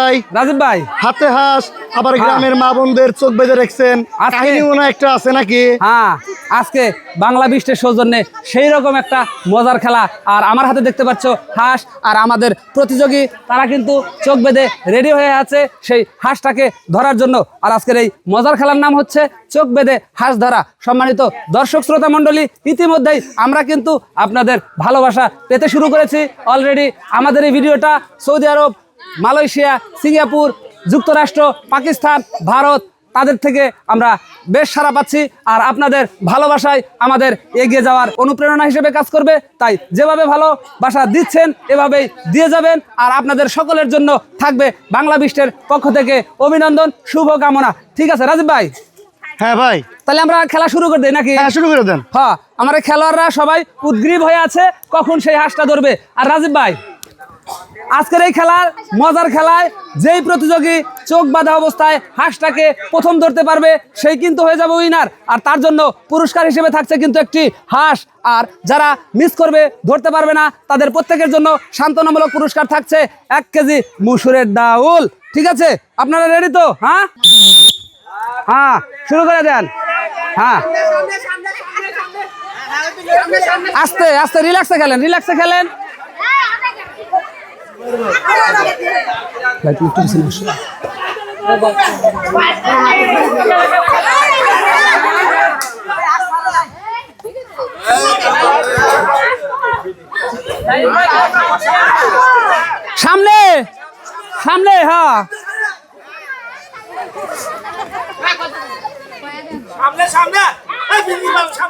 ভাই, রাজীব ভাই, হাতে হাঁস আবার গ্রামের মা বোনদের চোখ বেঁধে রেখেছেন, কাহিনী মনে একটা আছে নাকি? হ্যাঁ, আজকে বাংলা বৃষ্টির সৌজন্যে সেই রকম একটা মজার খেলা। আর আমার হাতে দেখতে পাচ্ছ হাঁস, আর আমাদের প্রতিযোগী তারা কিন্তু চোখ বেঁধে রেডি হয়ে আছে সেই হাঁসটাকে ধরার জন্য। আর আজকের এই মজার খেলার নাম হচ্ছে চোখ বেঁধে হাঁস ধরা। সম্মানিত দর্শক শ্রোতা মণ্ডলী, ইতিমধ্যেই আমরা কিন্তু আপনাদের ভালোবাসা পেতে শুরু করেছি অলরেডি। আমাদের এই ভিডিওটা সৌদি আরব, মালয়েশিয়া, সিঙ্গাপুর, যুক্তরাষ্ট্র, পাকিস্তান, ভারত তাদের থেকে আমরা বেশ সাড়া পাচ্ছি। আর আপনাদের ভালোবাসায় আমাদের এগিয়ে যাওয়ার অনুপ্রেরণা হিসেবে কাজ করবে। তাই যেভাবে ভালোবাসা দিচ্ছেন এভাবেই দিয়ে যাবেন। আর আপনাদের সকলের জন্য থাকবে বাংলা বৃষ্টির পক্ষ থেকে অভিনন্দন, শুভকামনা। ঠিক আছে রাজীব ভাই? হ্যাঁ ভাই, তাহলে আমরা খেলা শুরু করে দিই নাকি? হ্যাঁ শুরু করে দেন। হ্যাঁ, আমার খেলোয়াড়রা সবাই উদ্গ্রীব হয়ে আছে কখন সেই হাঁসটা ধরবে। আর রাজীব ভাই, আজকের এই খেলার মজার খেলায় যেই প্রতিযোগী চোখ বাঁধা অবস্থায় হাঁসটাকে প্রথম ধরতে পারবে সেই কিন্তু হয়ে যাবে উইনার। আর তার জন্য পুরস্কার হিসেবে থাকছে কিন্তু একটি হাঁস। আর যারা মিস করবে, ধরতে পারবে না, তাদের প্রত্যেকের জন্য সান্ত্বনামূলক পুরস্কার থাকছে 1 কেজি মুসুরের ডাউল। ঠিক আছে, আপনারা রেডি তো? হ্যাঁ হ্যাঁ, শুরু করে দেন। হ্যাঁ, আস্তে আস্তে রিল্যাক্সে খেলেন, রিল্যাক্সে খেলেন। সামনে সামনে, হ্যাঁ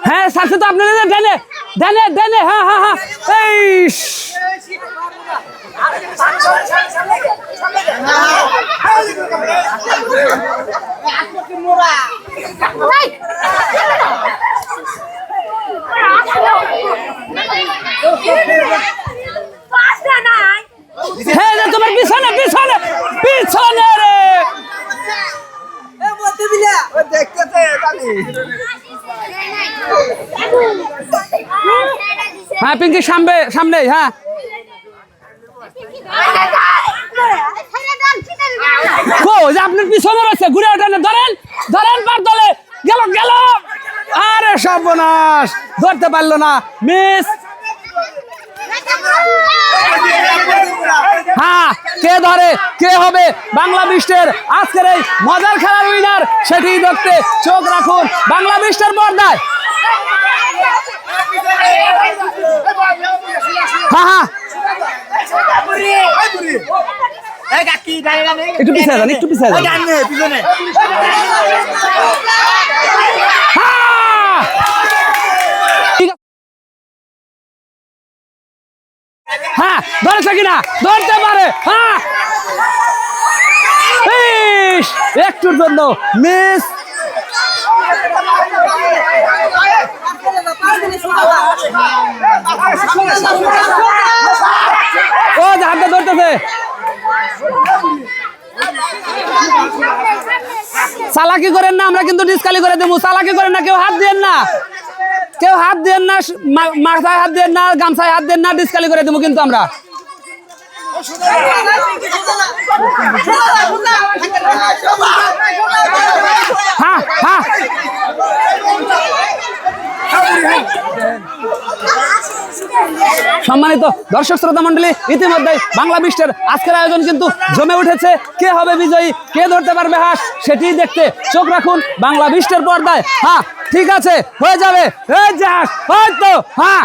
হ্যাঁ, সাথে তো আপনাদের ডানে ডানে ডানে। হ্যাঁ হ্যাঁ হ্যাঁ, এই হ্যাঁ, তোমার পিছনে পিছনে পিছনে রে। হ্যাঁ পিঙ্কি, সামনে সামনে। হ্যাঁ, আপনার পিছনে রয়েছে, ঘুরে ওঠেন, ধরেন ধরেন, পার দলে গেল গেল। আরে সর্বনাশ, ধরতে পারলো না, মিস। হ্যাঁ, কে ধরে, কে হবে বাংলা বৃষ্টির আজকের এই মজার খেলার উইনার, সেটি দেখতে চোখ রাখুন বাংলা বৃষ্টির পর্দায়। হ্যাঁ হ্যাঁ, একটু পিছিয়ে যান, একটু পিছিয়ে যান। হ্যাঁ, ধরেছে কিনা, ধরতে পারে। হ্যাঁ, একটুর জন্য মিস। ও হাতটা ধরতেছে। চালাকি করেন না, আমরা কিন্তু ডিসকালি করে দেবো। চালাকি করেন না, কেউ হাত দেন না, কেউ হাত দেন না, মাথায় হাত দেন না, গামছায় হাত দেন না, ডিসকালি করে দেবো কিন্তু আমরা। হ্যাঁ হ্যাঁ, সম্মানিত দর্শক শ্রোতা মন্ডলী, ইতিমধ্যে বাংলা বৃষ্টির আজকের আয়োজন কিন্তু জমে উঠেছে। কে হবে বিজয়ী, কে ধরতে পারবে হাঁস, সেটি দেখতে চোখ রাখুন বাংলা বৃষ্টির পর্দায়। হ্যাঁ ঠিক আছে, হয়ে যাবে। এই যে হাঁস, হয়তো। হ্যাঁ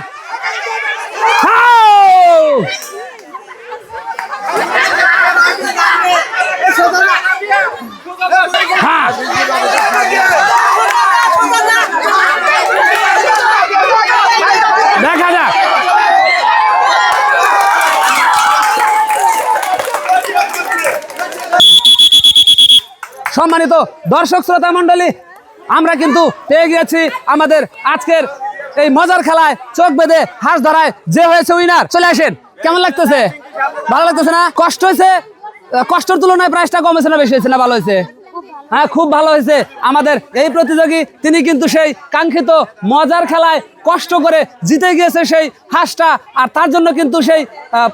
হ্যাঁ, দেখা যাক। সম্মানিত দর্শক শ্রোতা মন্ডলী, আমরা কিন্তু পেয়ে গিয়েছি আমাদের আজকের এই মজার খেলায় চোখ বেঁধে হাঁস ধরায় যে হয়েছে উইনার। চলে আসেন। কেমন লাগতেছে? ভালো লাগতেছে না? কষ্ট হয়েছে? কষ্টের তুলনায় প্রাইসটা কম হয়েছে না বেশি হয়েছে না ভালো হয়েছে? হ্যাঁ, খুব ভালো হয়েছে। আমাদের এই প্রতিযোগী তিনি কিন্তু সেই কাঙ্ক্ষিত মজার খেলায় কষ্ট করে জিতে গিয়েছে সেই হাঁসটা, আর তার জন্য কিন্তু সেই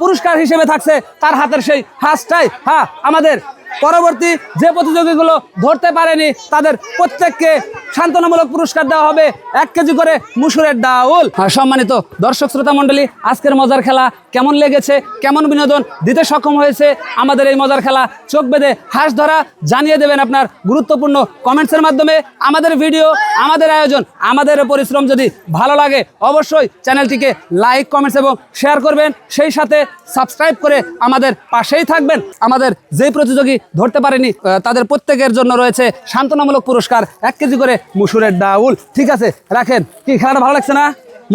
পুরস্কার হিসেবে থাকছে তার হাতের সেই হাঁসটাই। হ্যাঁ, আমাদের পরবর্তী যে প্রতিযোগীগুলো ধরতে পারেনি তাদের প্রত্যেককে সান্ত্বনামূলক পুরস্কার দেওয়া হবে 1 কেজি করে মুসুরের ডাউল। সম্মানিত দর্শক শ্রোতা মণ্ডলী, আজকের মজার খেলা কেমন লেগেছে, কেমন বিনোদন দিতে সক্ষম হয়েছে আমাদের এই মজার খেলা চোখ বেঁধে হাঁস ধরা, জানিয়ে দেবেন আপনার গুরুত্বপূর্ণ কমেন্টসের মাধ্যমে। আমাদের ভিডিও, আমাদের আয়োজন, আমাদের পরিশ্রম যদি ভালো লাগে অবশ্যই চ্যানেলটিকে লাইক, কমেন্টস এবং শেয়ার করবেন, সেই সাথে সাবস্ক্রাইব করে আমাদের পাশেই থাকবেন। আমাদের যেই প্রতিযোগী ধরতে পারেনি তাদের প্রত্যেকের জন্য রয়েছে সান্ত্বনামূলক পুরস্কার 1 কেজি করে মুসুরের ডাউল। ঠিক আছে, রাখেন। কি খেলাটা ভালো লাগছে না?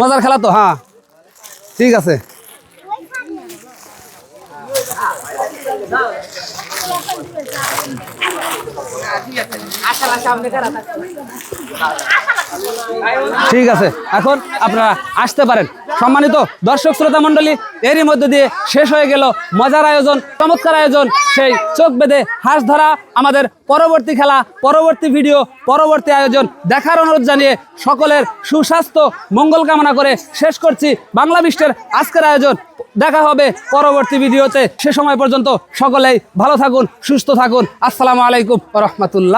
মজার খেলা তো। হ্যাঁ, ঠিক আছে। ঠিক আছে, এখন আপনারা আসতে পারেন। সম্মানিত দর্শক শ্রোতা মণ্ডলী, এরই মধ্যে দিয়ে শেষ হয়ে গেল মজার আয়োজন, চমৎকার আয়োজন, সেই চোখ বেঁধে হাঁস ধরা। আমাদের পরবর্তী খেলা, পরবর্তী ভিডিও, পরবর্তী আয়োজন দেখার অনুরোধ জানিয়ে সকলের সুস্বাস্থ্য মঙ্গল কামনা করে শেষ করছি বাংলা বিস্টের আজকের আয়োজন। দেখা হবে পরবর্তী ভিডিওতে। সে সময় পর্যন্ত সকলেই ভালো থাকুন, সুস্থ থাকুন। আসসালামু আলাইকুম ওয়া রাহমাতুল্লাহ।